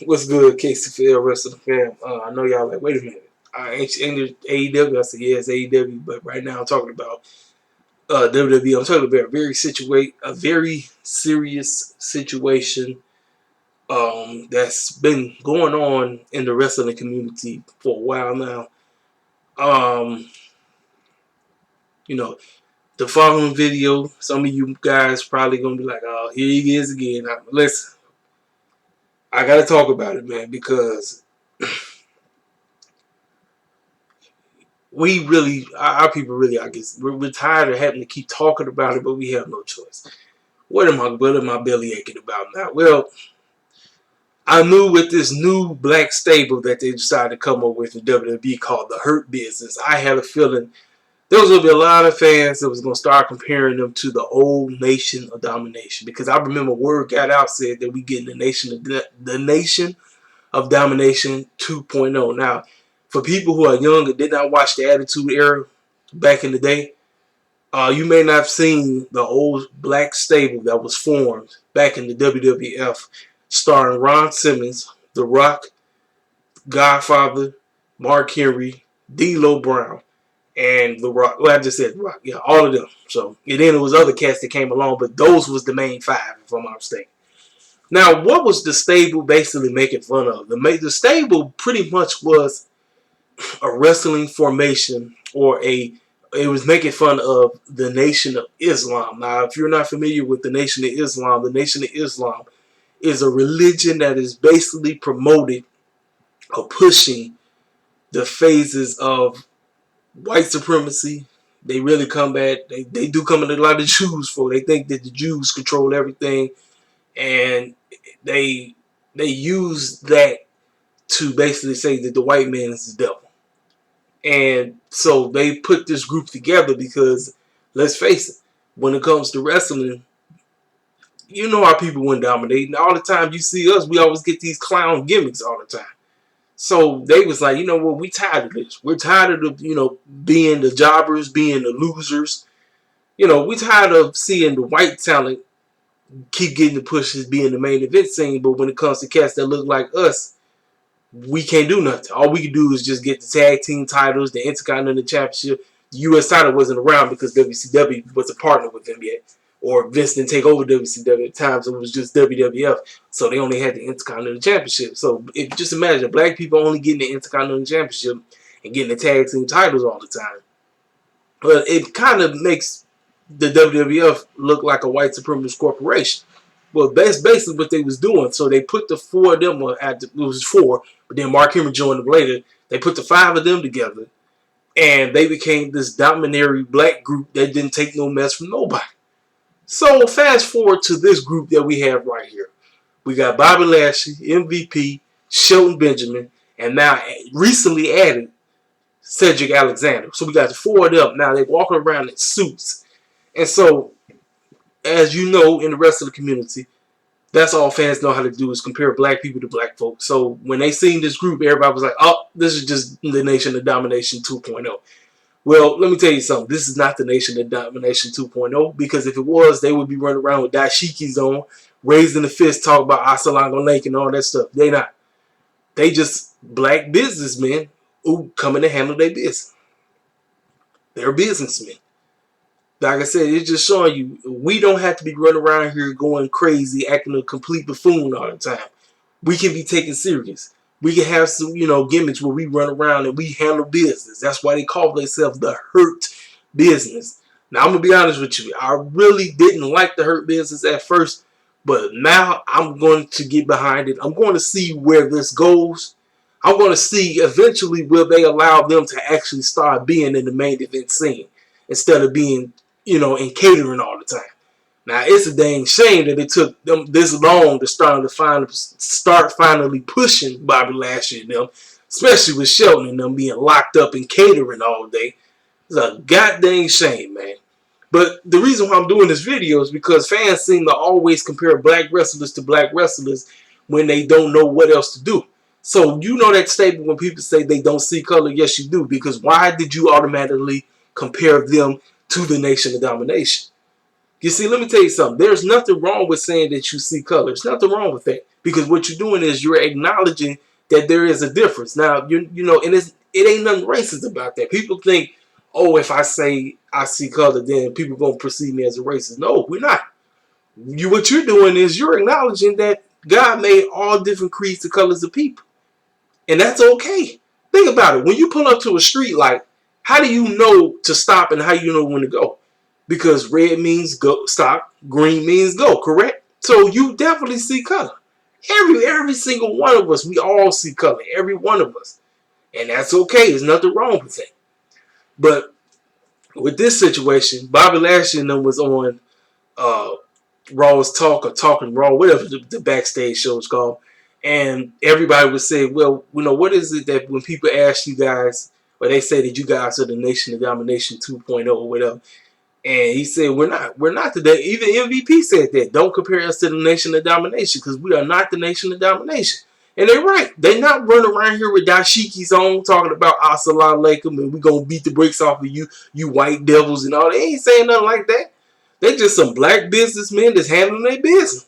What's good, KCFL Wrestling fam? I know y'all like, wait a minute. Ain't it AEW? I said, yeah, it's AEW, but right now I'm talking about WWE. I'm talking about a very serious situation that's been going on in the wrestling community for a while now. Um, you know, the following video, some of you guys probably gonna be like, oh, here he is again. Listen, I gotta talk about it, man, because our people really, I guess, we're tired of having to keep talking about it, but we have no choice. What am I belly aching about now? Well, I knew with this new black stable that they decided to come up with in WWE called the Hurt Business, I had a feeling there was going to be a lot of fans that was going to start comparing them to the old Nation of Domination, because I remember word got out said that we getting the Nation of Domination 2.0. Now, for people who are young and did not watch the Attitude Era back in the day, you may not have seen the old black stable that was formed back in the WWF, starring Ron Simmons, The Rock, Godfather, Mark Henry, D'Lo Brown, and The Rock. Well, I just said The Rock. Yeah, all of them. So, and then there was other cats that came along, but those was the main five, if I'm not mistaken. Now, what was the stable basically making fun of? The stable pretty much was a wrestling formation, or it was making fun of the Nation of Islam. Now, if you're not familiar with the Nation of Islam is a religion that is basically promoted or pushing the phases of white supremacy. They really combat, they do come in a lot of Jews for. They think that the Jews control everything, and they use that to basically say that the white man is the devil. And so they put this group together because, let's face it, when it comes to wrestling, you know our people wouldn't dominate. And all the time you see us, we always get these clown gimmicks all the time. So they was like, you know what, we tired of this. We're tired of, being the jobbers, being the losers. We tired of seeing the white talent keep getting the pushes, being the main event scene. But when it comes to cats that look like us, we can't do nothing. All we can do is just get the tag team titles, the Intercontinental Championship. The U.S. title wasn't around because WCW wasn't a partner with them yet. Or Vince didn't take over WCW at the time, so it was just WWF. So they only had the Intercontinental Championship. So just imagine, black people only getting the Intercontinental Championship and getting the tag team titles all the time. But it kind of makes the WWF look like a white supremacist corporation. Well, that's basically what they was doing. So they put the four of them, it was four, but then Mark Henry joined them later. They put the five of them together, and they became this dominatory black group that didn't take no mess from nobody. So fast forward to this group that we have right here. We got Bobby Lashley, MVP, Shelton Benjamin, and now recently added Cedric Alexander. So we got the four of them. Now they're walking around in suits. And so, as you know, in the rest of the community, that's all fans know how to do is compare black people to black folks. So when they seen this group, everybody was like, oh, this is just the Nation of Domination 2.0. Well, let me tell you something. This is not the Nation of Domination 2.0, because if it was, they would be running around with dashikis on, raising the fist, talk about Assalamu Alaikum and all that stuff. They not. They just black businessmen who come in to handle their business. They're businessmen. Like I said, it's just showing you we don't have to be running around here going crazy, acting a complete buffoon all the time. We can be taken serious. We can have some, gimmicks where we run around and we handle business. That's why they call themselves the Hurt Business. Now, I'm going to be honest with you. I really didn't like the Hurt Business at first, but now I'm going to get behind it. I'm going to see where this goes. I'm going to see eventually will they allow them to actually start being in the main event scene instead of being in catering all the time. Now, it's a dang shame that it took them this long to start finally pushing Bobby Lashley and them, especially with Shelton and them being locked up in catering all day. It's a goddamn shame, man. But the reason why I'm doing this video is because fans seem to always compare black wrestlers to black wrestlers when they don't know what else to do. So you know that statement when people say they don't see color? Yes, you do. Because why did you automatically compare them to the Nation of Domination? You see, let me tell you something. There's nothing wrong with saying that you see color. There's nothing wrong with that, because what you're doing is you're acknowledging that there is a difference. Now, you know, and it ain't nothing racist about that. People think, oh, if I say I see color, then people gonna perceive me as a racist. No, we're not. What you're doing is you're acknowledging that God made all different creeds and colors of people, and that's okay. Think about it. When you pull up to a street light, how do you know to stop and how do you know when to go? Because red means go stop, green means go, correct? So you definitely see color. Every single one of us, we all see color. Every one of us. And that's okay. There's nothing wrong with that. But with this situation, Bobby Lashley was on uh, Raw's Talk or Talking Raw, whatever the backstage show is called. And everybody would say, well, you know, what is it that when people ask you guys, or they say that you guys are the Nation of Domination 2.0 or whatever, and he said, we're not today. Even MVP said that. Don't compare us to the Nation of Domination, because we are not the Nation of Domination. And they're right. They're not running around here with dashikis on talking about Assalamu alaikum and we're going to beat the brakes off of you, you white devils and all. They ain't saying nothing like that. They're just some black businessmen that's handling their business.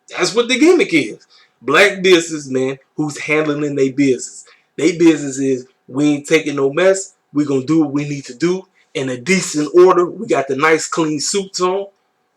That's what the gimmick is. Black businessmen who's handling their business. Their business is, we ain't taking no mess. We're going to do what we need to do in a decent order. We got the nice clean suits on.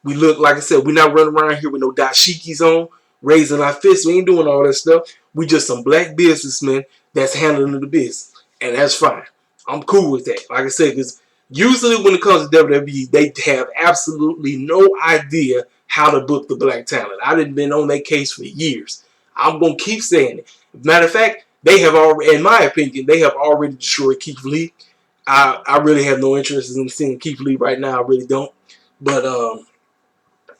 We look, like I said, we're not running around here with no dashikis on, raising our fists. We ain't doing all that stuff. We just some black businessmen that's handling the business. And that's fine. I'm cool with that. Like I said, because usually when it comes to WWE, they have absolutely no idea how to book the black talent. I done been on that case for years. I'm going to keep saying it. Matter of fact, they have already, in my opinion, they have already destroyed Keith Lee. I really have no interest in seeing Keith Lee right now. I really don't. But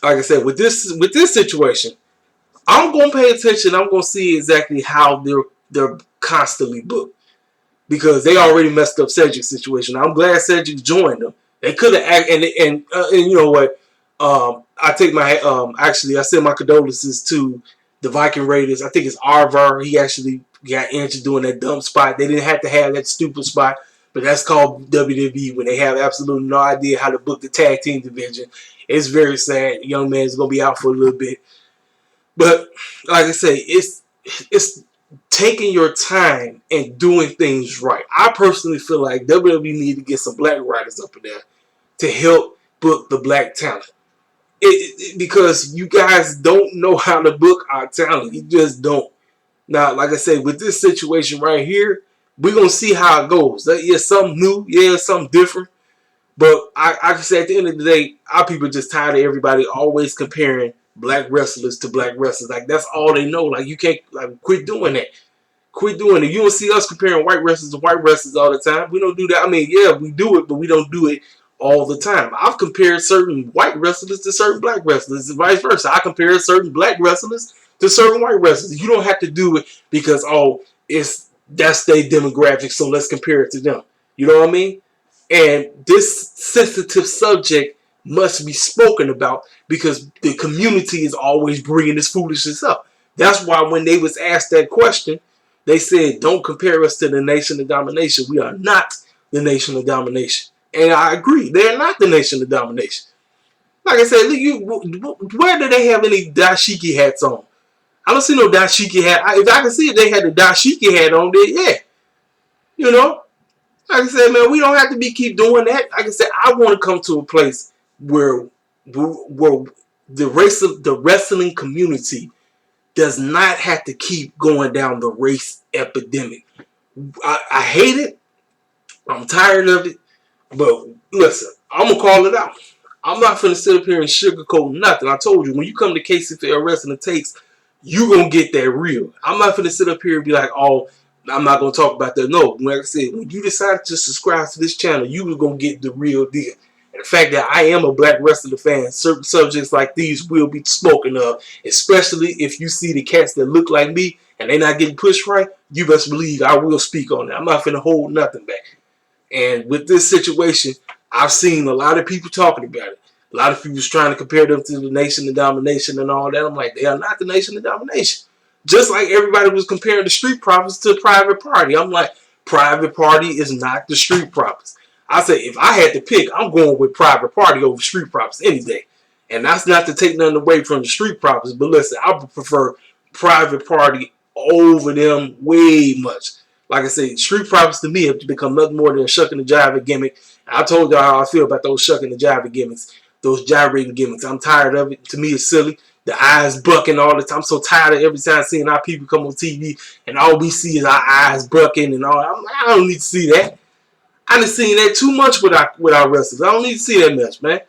like I said, with this situation, I'm gonna pay attention. I'm gonna see exactly how they're constantly booked, because they already messed up Cedric's situation. I'm glad Cedric joined them. They could have and you know what? I take my actually I send my condolences to the Viking Raiders. I think it's Arvar. He actually got injured doing that dumb spot. They didn't have to have that stupid spot, but that's called WWE when they have absolutely no idea how to book the tag team division. It's very sad. The young man's gonna be out for a little bit, but like I say, it's taking your time and doing things right. I personally feel like WWE need to get some black writers up in there to help book the black talent. Because you guys don't know how to book our talent. You just don't. Now, like I said, with this situation right here, we're going to see how it goes. Yeah, something new. Yeah, something different. But I can say at the end of the day, our people are just tired of everybody always comparing black wrestlers to black wrestlers. Like, that's all they know. Like, you can't, like, quit doing that. Quit doing it. You don't see us comparing white wrestlers to white wrestlers all the time. We don't do that. I mean, yeah, we do it, but we don't do it all the time. I've compared certain white wrestlers to certain black wrestlers and vice versa. I compare certain black wrestlers to certain white wrestlers. You don't have to do it because, oh, that's their demographic, so let's compare it to them. You know what I mean? And this sensitive subject must be spoken about because the community is always bringing this foolishness up. That's why when they was asked that question, they said, don't compare us to the Nation of Domination. We are not the Nation of Domination. And I agree. They're not the Nation of Domination. Like I said, where do they have any dashiki hats on? I don't see no dashiki hat. If I can see if they had the dashiki hat on there, yeah. You know? Like I said, man, we don't have to keep doing that. Like I said, I want to come to a place where the wrestling community does not have to keep going down the race epidemic. I hate it. I'm tired of it. But listen, I'm going to call it out. I'm not finna sit up here and sugarcoat nothing. I told you, when you come to KCFL Wrestling Takes, you going to get that real. I'm not finna sit up here and be like, oh, I'm not going to talk about that. No, like I said, when you decide to subscribe to this channel, you are going to get the real deal. And the fact that I am a black wrestling fan, certain subjects like these will be spoken of, especially if you see the cats that look like me and they're not getting pushed right, you best believe I will speak on that. I'm not finna hold nothing back. And with this situation, I've seen a lot of people talking about it. A lot of people trying to compare them to the Nation of Domination and all that. I'm like, they are not the Nation of Domination. Just like everybody was comparing the Street Profits to Private Party. I'm like, Private Party is not the Street Profits. I say, if I had to pick, I'm going with Private Party over Street Profits any day. And that's not to take nothing away from the street profits, but listen, I would prefer private party over them way much. Like I said, street profits to me have become nothing more than a shucking and jiving gimmick. I told y'all how I feel about those shucking and jiving gimmicks, those gyrating gimmicks. I'm tired of it. To me, it's silly. The eyes bucking all the time. I'm so tired of every time seeing our people come on TV and all we see is our eyes bucking and all. I don't need to see that. I done seen that too much with our wrestlers. I don't need to see that much, man.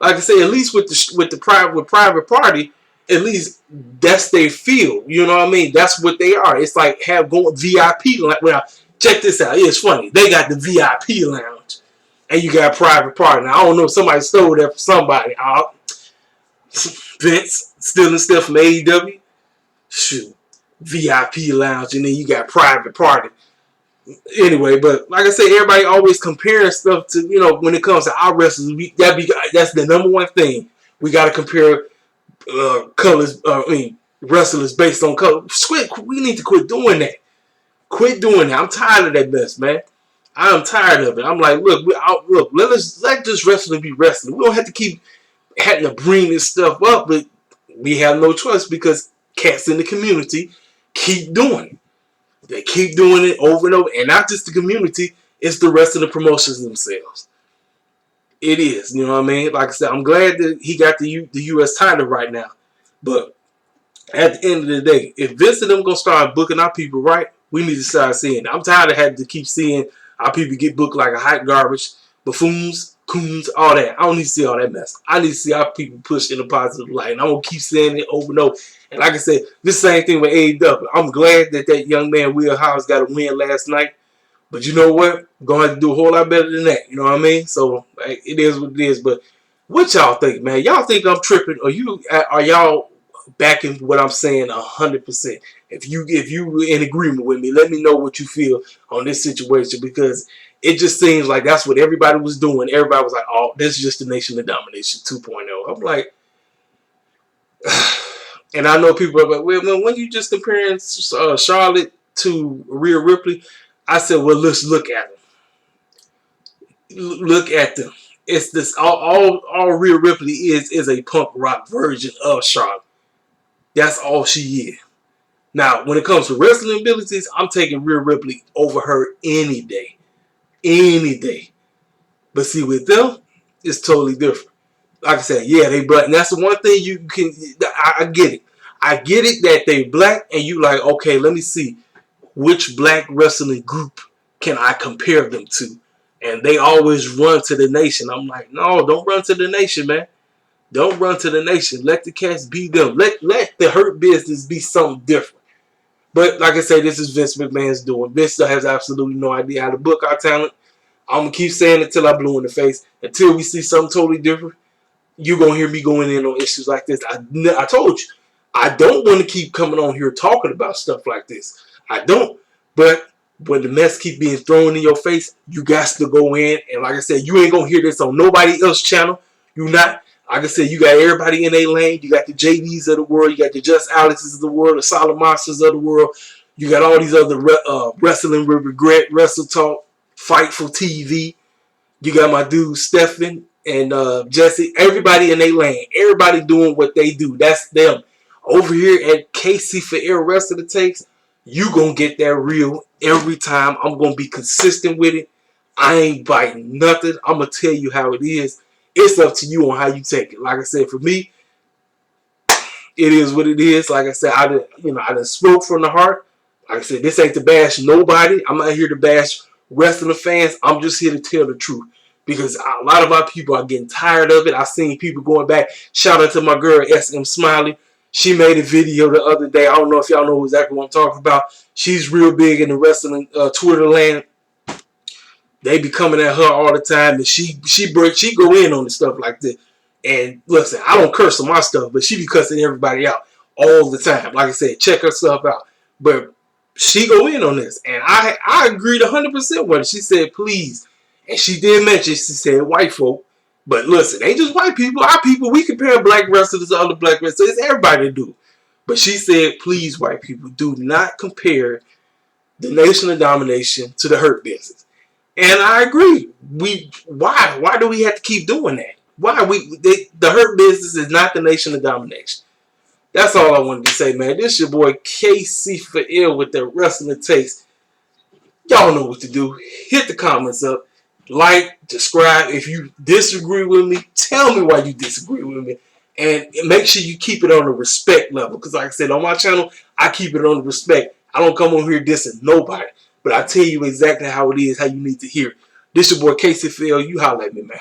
Like I say, at least with private party, at least that's their feel. You know what I mean? That's what they are. It's like have going VIP. Like, well, check this out. It's funny. They got the VIP lounge, and you got private party. Now I don't know if somebody stole that from somebody. Vince stealing stuff from AEW. Shoot, VIP lounge, and then you got private party. Anyway, but like I said, everybody always comparing stuff to, you know, when it comes to our wrestlers, that's the number one thing. We got to compare colors, wrestlers based on color. We need to quit doing that. Quit doing that. I'm tired of that mess, man. I'm tired of it. I'm like, look, let this wrestling be wrestling. We don't have to keep having to bring this stuff up, but we have no choice because cats in the community keep doing it. They keep doing it over and over. And not just the community, it's the rest of the promotions themselves. It is. You know what I mean? Like I said, I'm glad that he got the U.S. title right now. But at the end of the day, if Vince and them going to start booking our people right, we need to start seeing it. I'm tired of having to keep seeing our people get booked like a hot garbage, buffoons, coons, all that. I don't need to see all that mess. I need to see our people pushed in a positive light. And I'm going to keep saying it over and over. And like I said, this same thing with AEW. I'm glad that young man, Will House, got a win last night. But you know what? We're going to have to do a whole lot better than that. You know what I mean? So, like, it is what it is. But what y'all think, man? Y'all think I'm tripping? Or are y'all backing what I'm saying 100%? If you in agreement with me, let me know what you feel on this situation. Because it just seems like that's what everybody was doing. Everybody was like, oh, this is just the Nation of Domination 2.0. I'm like... And I know people are like, well, when you just comparing Charlotte to Rhea Ripley, I said, well, let's look at them. Look at them. It's this all Rhea Ripley is a punk rock version of Charlotte. That's all she is. Now, when it comes to wrestling abilities, I'm taking Rhea Ripley over her any day. Any day. But see, with them, it's totally different. Like I said, yeah, they black. And that's the one thing you can... I get it. I get it that they black, and you like, okay, let me see which black wrestling group can I compare them to. And they always run to the Nation. I'm like, no, don't run to the Nation, man. Don't run to the Nation. Let the cats be them. Let the Hurt Business be something different. But like I said, this is Vince McMahon's doing. Vince has absolutely no idea how to book our talent. I'm going to keep saying it until I blew in the face. Until we see something totally different, you're going to hear me going in on issues like this. I told you. I don't want to keep coming on here talking about stuff like this. I don't. But when the mess keep being thrown in your face, you got to go in. And like I said, you ain't going to hear this on nobody else's channel. You not. Like I said, you got everybody in their lane. You got the JDs of the world. You got the Just Alexes of the world. The Solid Monsters of the world. You got all these other Wrestling with Regret, Wrestle Talk, Fightful TV. You got my dude Stephen and Jesse. Everybody in their lane. Everybody doing what they do. That's them. Over here at KC for Air Rest of the Takes, you going to get that real every time. I'm going to be consistent with it. I ain't biting nothing. I'm going to tell you how it is. It's up to you on how you take it. Like I said, for me, it is what it is. Like I said, I done spoke from the heart. Like I said, this ain't to bash nobody. I'm not here to bash wrestling fans. I'm just here to tell the truth. Because a lot of our people are getting tired of it. I've seen people going back. Shout out to my girl, SM Smiley. She made a video the other day. I don't know if y'all know exactly what I'm talking about. She's real big in the wrestling Twitter land. They be coming at her all the time, and she go in on the stuff like this. And listen, I don't curse on my stuff, but she be cussing everybody out all the time. Like I said, check her stuff out. But she go in on this, and I agreed 100% with her. She said, please, and she did mention, she said, white folk. But listen, ain't just white people. Our people, we compare black wrestlers to other black wrestlers. It's everybody to do. But she said, please, white people, do not compare the Nation of Domination to the Hurt Business. And I agree. Why do we have to keep doing that? Why the Hurt Business is not the Nation of Domination. That's all I wanted to say, man. This your boy KC for Ill with the wrestling taste. Y'all know what to do. Hit the comments up. Like, subscribe. If you disagree with me, tell me why you disagree with me. And make sure you keep it on a respect level. Because like I said, on my channel, I keep it on the respect. I don't come on here dissing nobody. But I tell you exactly how it is, how you need to hear it. This your boy KC for Ill. You holler at me, man.